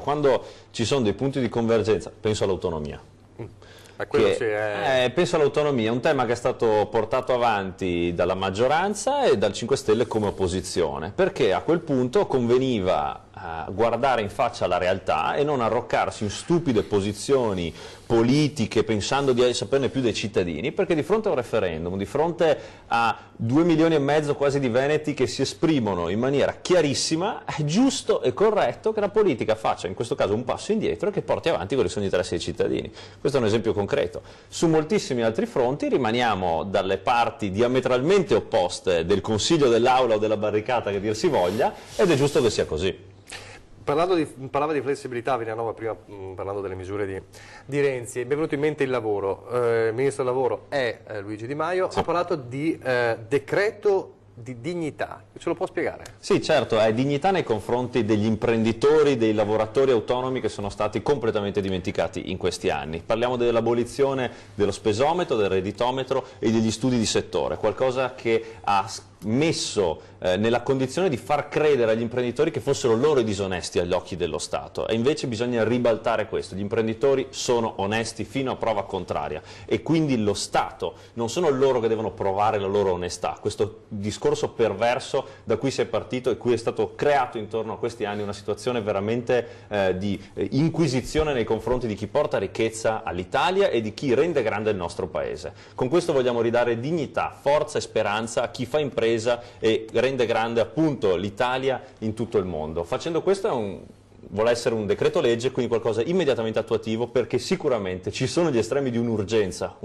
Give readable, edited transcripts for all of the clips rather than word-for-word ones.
Quando ci sono dei punti di convergenza, penso all'autonomia. Penso all'autonomia, è un tema che è stato portato avanti dalla maggioranza e dal 5 Stelle come opposizione, perché a quel punto conveniva guardare in faccia la realtà e non arroccarsi in stupide posizioni politiche pensando di saperne più dei cittadini, perché di fronte a un referendum, di fronte a 2,5 milioni quasi di veneti che si esprimono in maniera chiarissima, è giusto e corretto che la politica faccia in questo caso un passo indietro e che porti avanti quelli che sono gli interessi dei cittadini. Questo è un esempio concreto. Su moltissimi altri fronti rimaniamo dalle parti diametralmente opposte del Consiglio, dell'Aula o della barricata che dir si voglia, ed è giusto che sia così. Parlava di flessibilità, Villanova, prima parlando delle misure di Renzi, mi è venuto in mente il lavoro. Il ministro del lavoro è Luigi Di Maio, sì. Ha parlato di decreto di dignità, ce lo può spiegare? Sì, certo, è dignità nei confronti degli imprenditori, dei lavoratori autonomi che sono stati completamente dimenticati in questi anni. Parliamo dell'abolizione dello spesometro, del redditometro e degli studi di settore, qualcosa che ha messo nella condizione di far credere agli imprenditori che fossero loro i disonesti agli occhi dello Stato, e invece bisogna ribaltare questo: gli imprenditori sono onesti fino a prova contraria e quindi lo Stato, non sono loro che devono provare la loro onestà. Questo discorso perverso da cui si è partito e cui è stato creato intorno a questi anni una situazione veramente di inquisizione nei confronti di chi porta ricchezza all'Italia e di chi rende grande il nostro Paese. Con questo vogliamo ridare dignità, forza e speranza a chi fa impresa e rende grande appunto l'Italia in tutto il mondo. Facendo questo vuole essere un decreto legge, quindi qualcosa immediatamente attuativo, perché sicuramente ci sono gli estremi di un'urgenza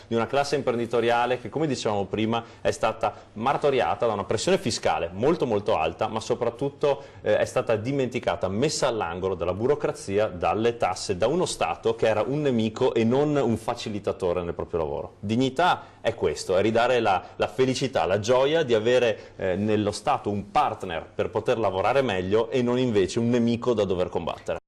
di una classe imprenditoriale che, come dicevamo prima, è stata martoriata da una pressione fiscale molto molto alta, ma soprattutto è stata dimenticata, messa all'angolo dalla burocrazia, dalle tasse, da uno Stato che era un nemico e non un facilitatore nel proprio lavoro. Dignità è questo, è ridare la felicità, la gioia di avere nello Stato un partner per poter lavorare meglio e non invece un nemico da dover combattere.